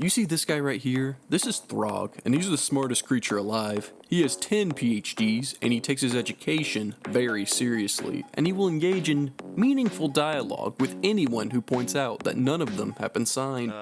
You see this guy right here? This is Throgg, and he's the smartest creature alive. He has 10 PhDs, and he takes his education very seriously, and he will engage in meaningful dialogue with anyone who points out that none of them have been signed.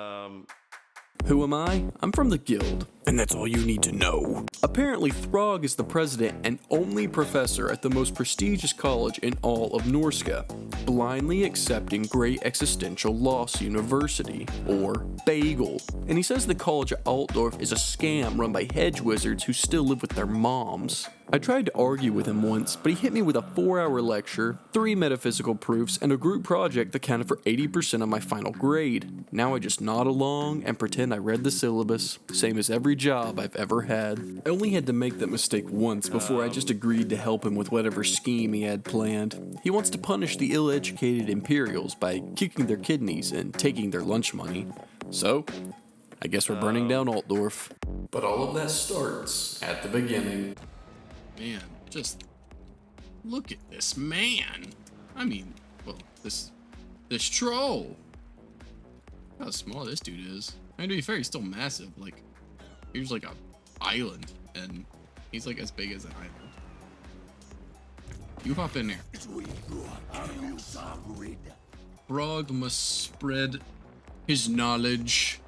Who am I? I'm from the guild, and that's all you need to know. Apparently, Throgg is the president and only professor at the most prestigious college in all of Norska, blindly accepting Great Existential Loss University, or Bagel. And he says the college at Altdorf is a scam run by hedge wizards who still live with their moms. I tried to argue with him once, but he hit me with a 4-hour lecture, 3 metaphysical proofs, and a group project that counted for 80% of my final grade. Now I just nod along and pretend I read the syllabus, same as every job I've ever had. I only had to make that mistake once before I just agreed to help him with whatever scheme he had planned. He wants to punish the ill-educated Imperials by kicking their kidneys and taking their lunch money. So, I guess we're burning down Altdorf. But all of that starts at the beginning. Man, just look at this man. I mean, well, this troll. Look how small this dude is. I mean, to be fair, he's still massive. Like, here's like a island, and he's like as big as an island. You hop in there. Throgg must spread his knowledge.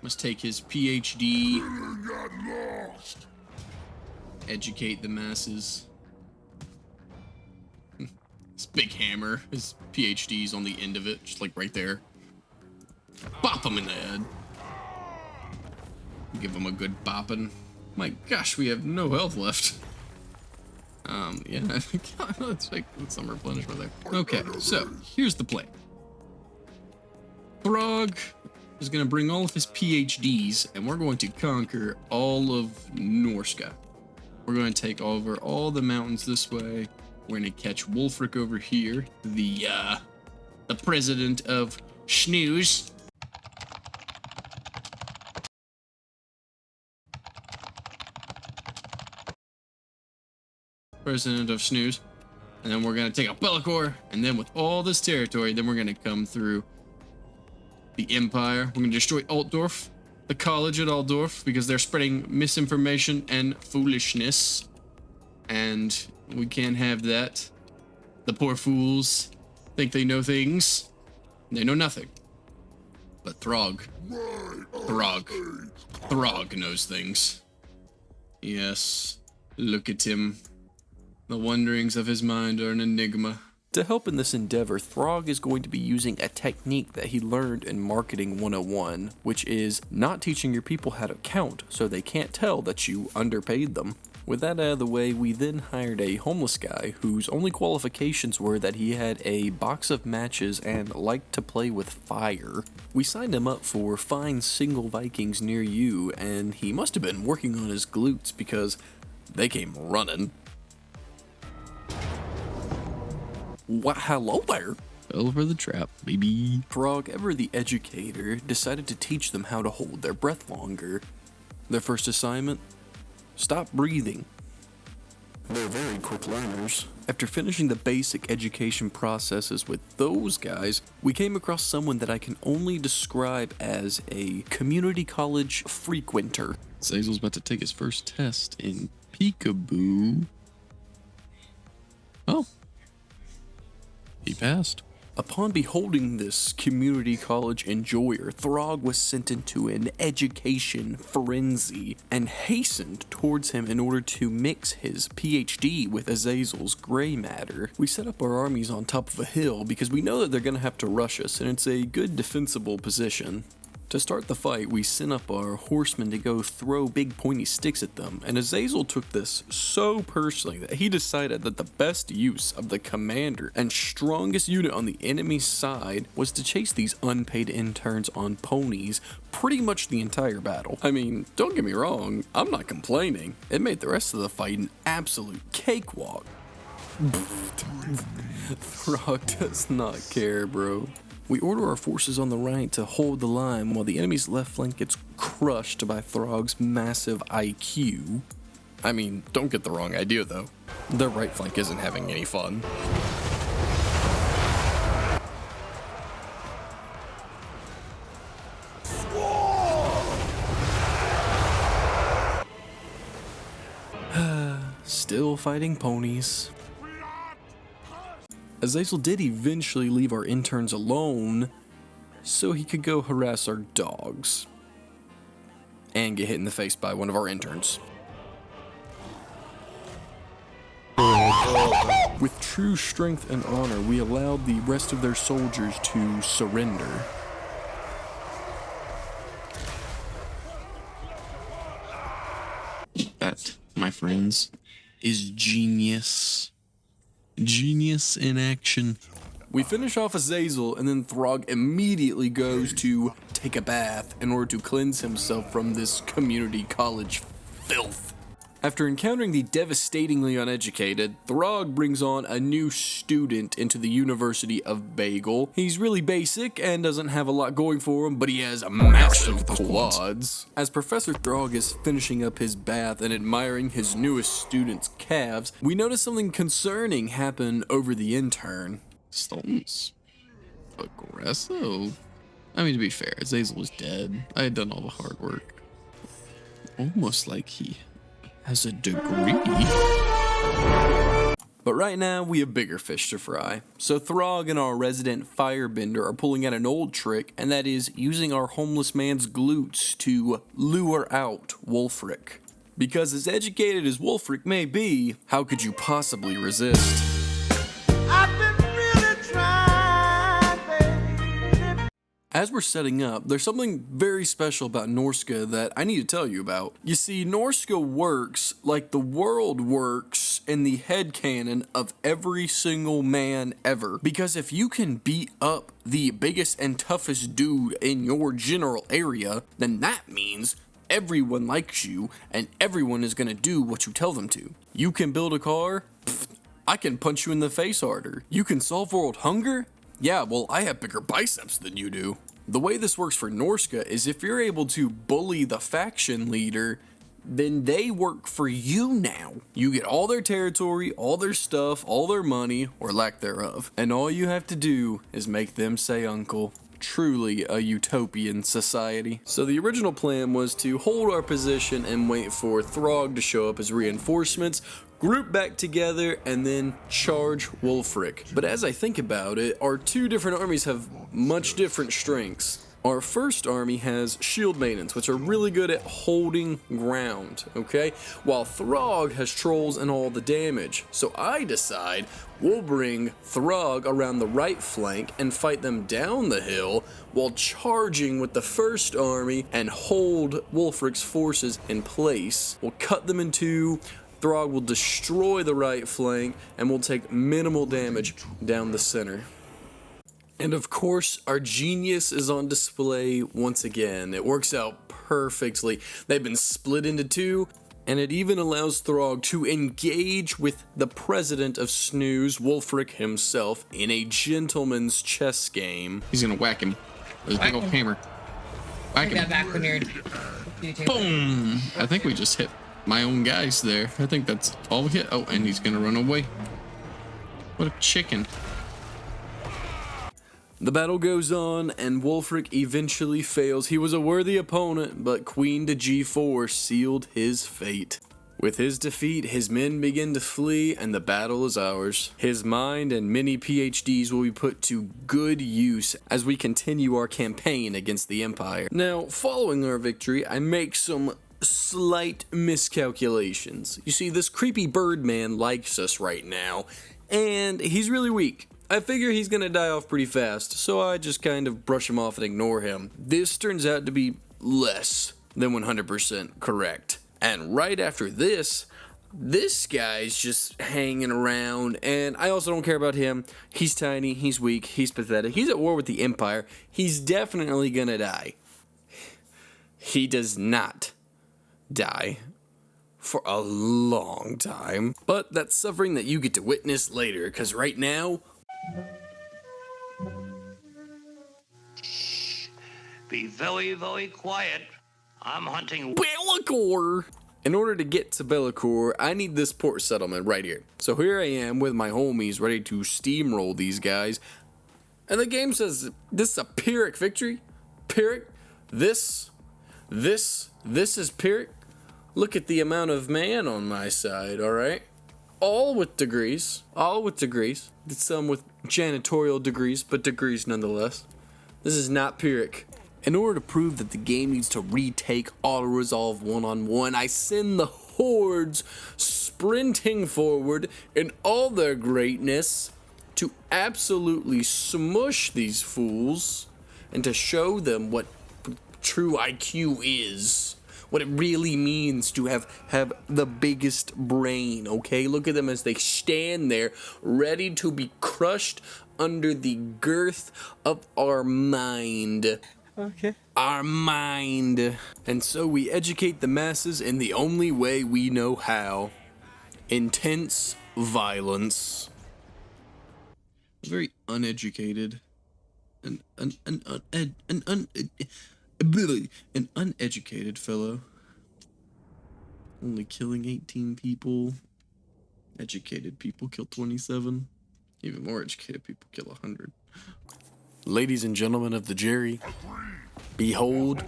Must take his PhD. Educate the masses. This big hammer, his PhD's on the end of it, just like right there. Bop him in the head. Give him a good bopping. My gosh, we have no health left. Yeah, let's take some replenishment there. Okay, so here's the plan. Throgg is gonna bring all of his PhDs, and we're going to conquer all of Norska. We're going to take over all the mountains this way. We're going to catch Wulfrik over here, the president of Snooze. President of Snooze. And then we're going to take out Bellacor, and then with all this territory, then we're going to come through the Empire. We're going to destroy Altdorf. The college at Altdorf, because they're spreading misinformation and foolishness, and we can't have that. The poor fools think they know things. They know nothing. But Throgg knows things. Yes, look at him. The wanderings of his mind are an enigma. To help in this endeavor, Throgg is going to be using a technique that he learned in Marketing 101, which is not teaching your people how to count so they can't tell that you underpaid them. With that out of the way, we then hired a homeless guy whose only qualifications were that he had a box of matches and liked to play with fire. We signed him up for find single Vikings near you, and he must have been working on his glutes because they came running. Hello there. Fell for the trap, baby. Throgg, ever the educator, decided to teach them how to hold their breath longer. Their first assignment? Stop breathing. They're very quick learners. After finishing the basic education processes with those guys, we came across someone that I can only describe as a community college frequenter. Azazel's about to take his first test in Peekaboo. Oh. He passed. Upon beholding this community college enjoyer, Throgg was sent into an education frenzy and hastened towards him in order to mix his PhD with Azazel's gray matter. We set up our armies on top of a hill because we know that they're going to have to rush us, and it's a good defensible position. To start the fight, we sent up our horsemen to go throw big pointy sticks at them, and Azazel took this so personally that he decided that the best use of the commander and strongest unit on the enemy's side was to chase these unpaid interns on ponies pretty much the entire battle. I mean, don't get me wrong, I'm not complaining. It made the rest of the fight an absolute cakewalk. Throgg does not care, bro. We order our forces on the right to hold the line while the enemy's left flank gets crushed by Throgg's massive IQ. I mean, don't get the wrong idea though. Their right flank isn't having any fun. still fighting ponies. Azazel did eventually leave our interns alone so he could go harass our dogs and get hit in the face by one of our interns. With true strength and honor, we allowed the rest of their soldiers to surrender. That, my friends, is genius. Genius in action. We finish off Azazel, and then Throgg immediately goes to take a bath in order to cleanse himself from this community college filth. After encountering the devastatingly uneducated, Throgg brings on a new student into the University of Bagel. He's really basic and doesn't have a lot going for him, but he has massive quads. As Professor Throgg is finishing up his bath and admiring his newest student's calves, we notice something concerning happen over the intern. Stone's aggressive. I mean, to be fair, Azazel was dead. I had done all the hard work. Almost like he has a degree. But right now, we have bigger fish to fry. So Throgg and our resident firebender are pulling out an old trick, and that is using our homeless man's glutes to lure out Wulfrik. Because as educated as Wulfrik may be, how could you possibly resist? As we're setting up, there's something very special about Norska that I need to tell you about. You see, Norska works like the world works in the headcanon of every single man ever. Because if you can beat up the biggest and toughest dude in your general area, then that means everyone likes you and everyone is gonna do what you tell them to. You can build a car? Pfft, I can punch you in the face harder. You can solve world hunger? Yeah, well, I have bigger biceps than you do. The way this works for Norska is if you're able to bully the faction leader, then they work for you now. You get all their territory, all their stuff, all their money, or lack thereof. And all you have to do is make them say uncle. Truly a utopian society. So the original plan was to hold our position and wait for Throgg to show up as reinforcements, group back together, and then charge Wulfrik. But as I think about it, our two different armies have much different strengths. Our first army has shield maintenance, which are really good at holding ground, okay? While Throgg has trolls and all the damage. So I decide we'll bring Throgg around the right flank and fight them down the hill while charging with the first army and hold Wulfrik's forces in place. We'll cut them in two. Throgg will destroy the right flank and will take minimal damage down the center. And of course, our genius is on display once again. It works out perfectly. They've been split into two, and it even allows Throgg to engage with the president of Snooze, Wulfrik himself, in a gentleman's chess game. He's gonna whack him with a big old hammer. Whack him. Back when you're Boom! I think we just hit my own guys there. I think that's all we hit. Oh, and he's gonna run away. What a chicken. The battle goes on, and Wulfrik eventually fails. He was a worthy opponent, but Queen to G4 sealed his fate. With his defeat, his men begin to flee, and the battle is ours. His mind and many PhDs will be put to good use as we continue our campaign against the Empire. Now, following our victory, I make some slight miscalculations. You see, this creepy Birdman likes us right now, and he's really weak. I figure he's gonna die off pretty fast, so I just kind of brush him off and ignore him. This turns out to be less than 100% correct. And right after this guy's just hanging around, and I also don't care about him. He's tiny, he's weak, he's pathetic. He's at war with the Empire. He's definitely gonna die. He does not die for a long time. But that's suffering that you get to witness later, because right now, be very, very quiet. I'm hunting Bellacor! In order to get to Bellacor, I need this port settlement right here. So here I am with my homies ready to steamroll these guys. And the game says, this is a Pyrrhic victory? Pyrrhic? This is Pyrrhic? Look at the amount of man on my side, alright? all with degrees. Did some with janitorial degrees, but degrees nonetheless. This is not Pyrrhic. In order to prove that the game needs to retake auto-resolve one-on-one, I send the hordes sprinting forward in all their greatness to absolutely smush these fools and to show them what true IQ is. What it really means to have the biggest brain, okay? Look at them as they stand there, ready to be crushed under the girth of our mind. Okay. Our mind. And so we educate the masses in the only way we know how. Intense violence. Very uneducated. An uneducated fellow. Only killing 18 people. Educated people kill 27. Even more educated people kill 100. Ladies and gentlemen of the jury, behold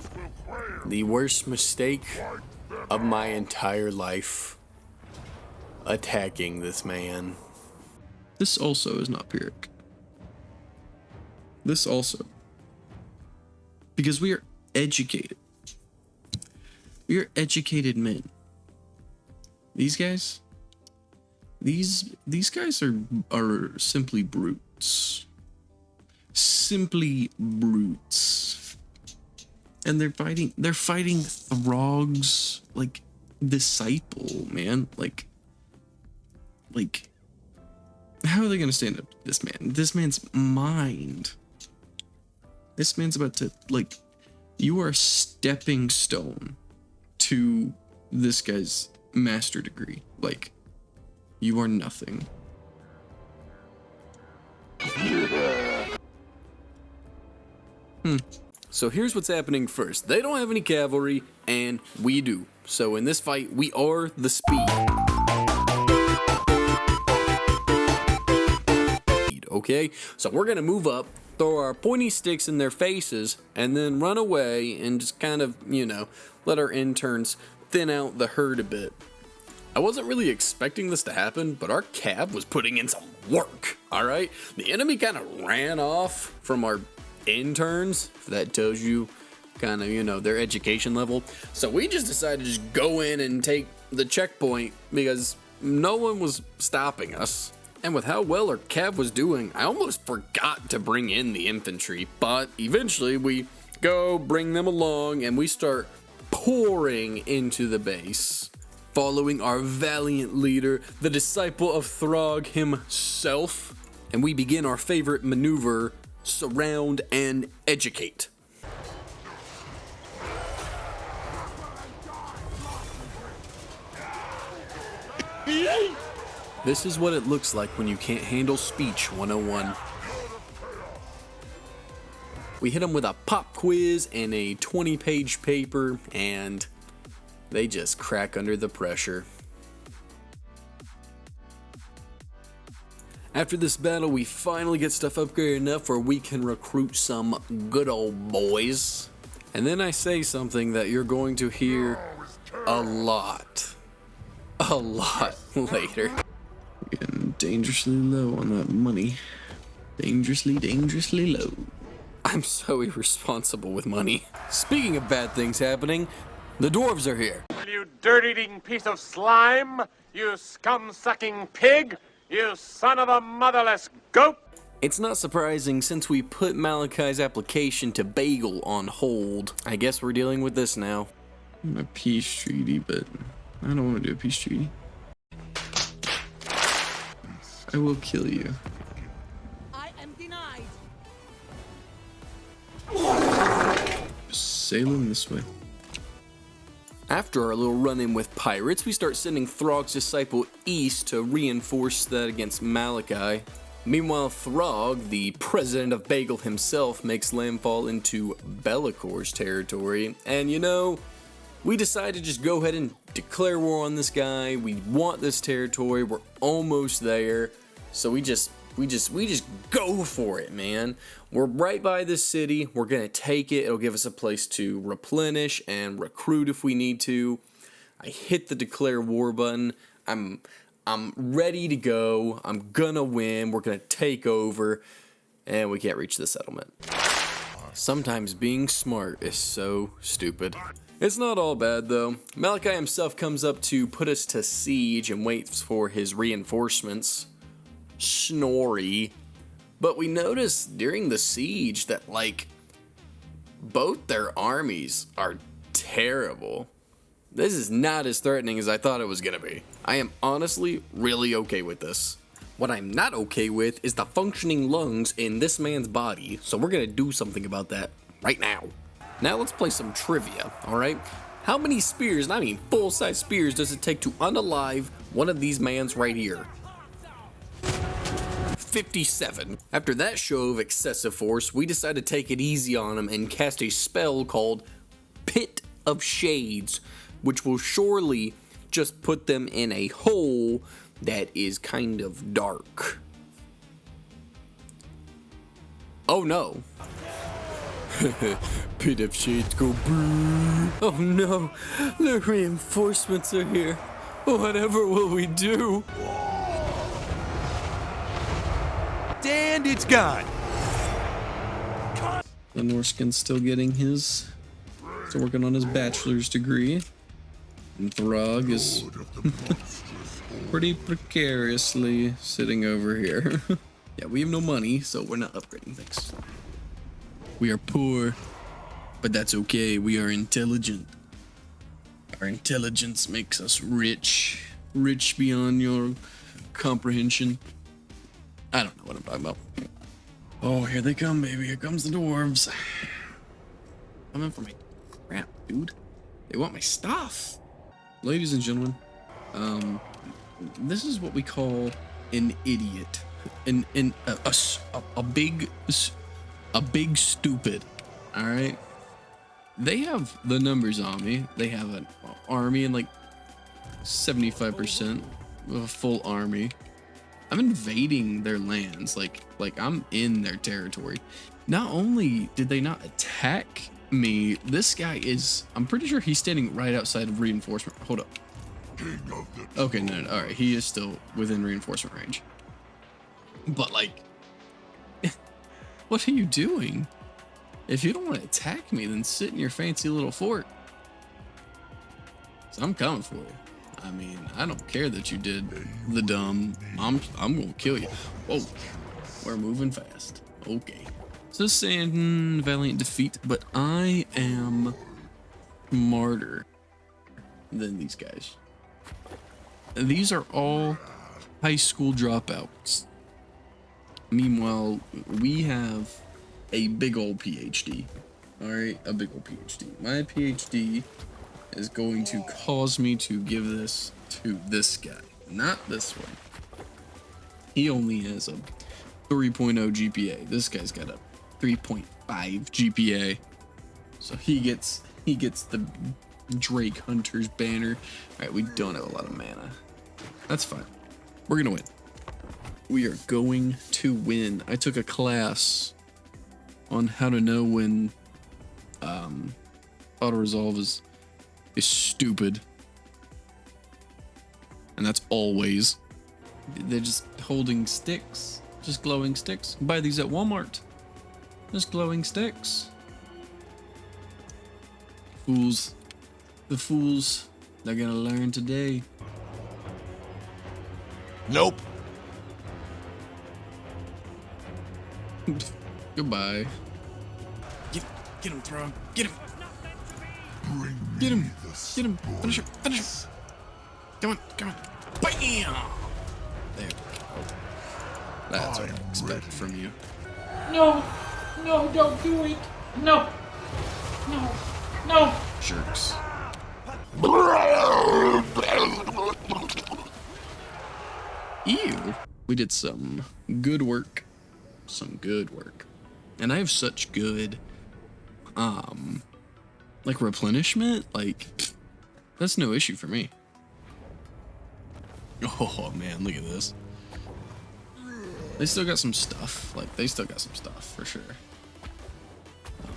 the worst mistake of my entire life. Attacking this man. This also is not Pyrrhic. This also. Because we are educated. We are educated men. These guys? These guys are simply brutes. Simply brutes. And they're fighting Throgg's like disciple, man. Like how are they gonna stand up to this man? This man's mind. This man's about to, like, you are a stepping stone to this guy's master degree. Like, you are nothing. So here's what's happening first. They don't have any cavalry, and we do. So in this fight, we are the speed. Okay? So we're gonna move up, throw our pointy sticks in their faces, and then run away and just kind of, let our interns thin out the herd a bit. I wasn't really expecting this to happen, but our cav was putting in some work, alright? The enemy kind of ran off from our interns, if that tells you kind of, their education level. So we just decided to just go in and take the checkpoint because no one was stopping us. And with how well our cav was doing, I almost forgot to bring in the infantry, but eventually we go bring them along and we start pouring into the base, following our valiant leader, the disciple of Throgg himself, and we begin our favorite maneuver, surround and educate. This is what it looks like when you can't handle speech 101. We hit them with a pop quiz and a 20-page paper, and they just crack under the pressure. After this battle, we finally get stuff upgraded enough where we can recruit some good old boys. And then I say something that you're going to hear a lot later. Getting dangerously low on that money. Dangerously low. I'm so irresponsible with money. Speaking of bad things happening, the dwarves are here. You dirt-eating piece of slime! You scum-sucking pig! You son of a motherless goat! It's not surprising since we put Malachi's application to Bagel on hold. I guess we're dealing with this now. A peace treaty, but I don't want to do a peace treaty. I will kill you. I am denied. Sailing this way. After our little run-in with pirates, we start sending Throgg's disciple east to reinforce that against Malachi. Meanwhile, Throgg, the president of Bagel himself, makes landfall into Bellacor's territory. And we decided to just go ahead and declare war on this guy. We want this territory. We're almost there. So we just go for it, man. We're right by this city. We're gonna take it. It'll give us a place to replenish and recruit if we need to. I hit the declare war button. I'm I'm ready to go. I'm gonna win. We're gonna take over. And we can't reach the settlement. Sometimes being smart is so stupid. It's not all bad though. Malachi himself comes up to put us to siege and waits for his reinforcements. Snorri. But we notice during the siege that, like, both their armies are terrible. This is not as threatening as I thought it was gonna be. I am honestly really okay with this. What I'm not okay with is the functioning lungs in this man's body, so we're gonna do something about that right now. Now let's play some trivia, alright? How many spears, and I mean full-size spears, does it take to unalive one of these mans right here? 57. After that show of excessive force, we decide to take it easy on him and cast a spell called Pit of Shades, which will surely just put them in a hole that is kind of dark. Oh no. Pit of Shades go brrrr. Oh no, the reinforcements are here. Whatever will we do? And it's gone. The Norskan's still getting his, still working on his bachelor's degree. And Throgg is pretty precariously sitting over here. Yeah, we have no money, so we're not upgrading things. We are poor, but that's okay. We are intelligent. Our intelligence makes us rich. Rich beyond your comprehension. I don't know what I'm talking about. Oh, here they come, baby. Here comes the dwarves. Coming for my crap, dude. They want my stuff. Ladies and gentlemen, this is what we call an idiot. A big stupid. All right. They have the numbers on me. They have an army and like 75% of a full army. I'm invading their lands. Like I'm in their territory. Not only did they not attack me, this guy is, I'm pretty sure he's standing right outside of reinforcement. Hold up. Okay, no. All right, he is still within reinforcement range. But like, what are you doing? If you don't want to attack me, then sit in your fancy little fort. So I'm coming for you. I mean, I don't care that you did the dumb. I'm gonna kill you. Whoa, we're moving fast. Okay. So saying valiant defeat, but I am smarter than these guys. These are all high school dropouts. Meanwhile, we have a big old PhD. All right, a big old PhD. My PhD is going to cause me to give this to this guy, not this one. He only has a 3.0 GPA. This guy's got a 3.5 GPA. So he gets the Drake Hunter's banner. All right, we don't have a lot of mana. That's fine. We're gonna win. We are going to win. I took a class on how to know when auto resolve is stupid, and that's always. They're just holding sticks, just glowing sticks. Buy these at Walmart. Just glowing sticks. Fools. The fools. They're gonna learn today. Nope. Goodbye. Get him, Throgg. Get him. Get him. Get him. Finish him. Finish him. Come on. Come on. Bam! There we go. That's what I expect from you. No, no, don't do it. No, no, no. Jerks. Ew. We did some good work. Some good work. And I have such good, like replenishment. Like, that's no issue for me. Oh man, look at this. They still got some stuff. Like, they still got some stuff for sure.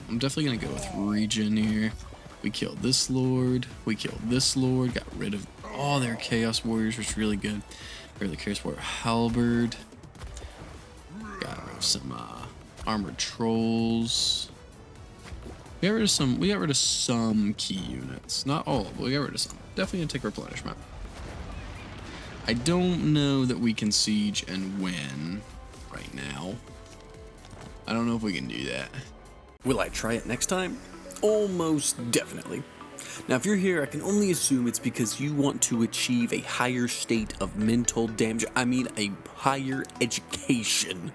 I'm definitely gonna go with regen here. We killed this lord. We killed this lord. Got rid of all their chaos warriors, which is really good. Early Caresport Halberd. Got rid of some armored trolls. We got rid of some key units. Not all, but we got rid of some. Definitely gonna take replenishment. I don't know that we can siege and win right now. I don't know if we can do that. Will I try it next time? Almost definitely. Now, if you're here, I can only assume it's because you want to achieve a higher state of mental damage. I mean, a higher education.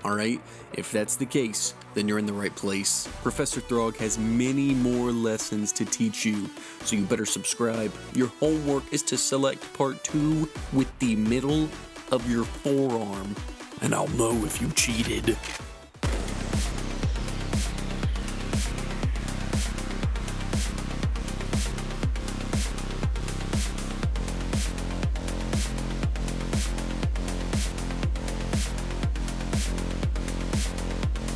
Alright? If that's the case, then you're in the right place. Professor Throgg has many more lessons to teach you, so you better subscribe. Your homework is to select part 2 with the middle of your forearm, and I'll know if you cheated.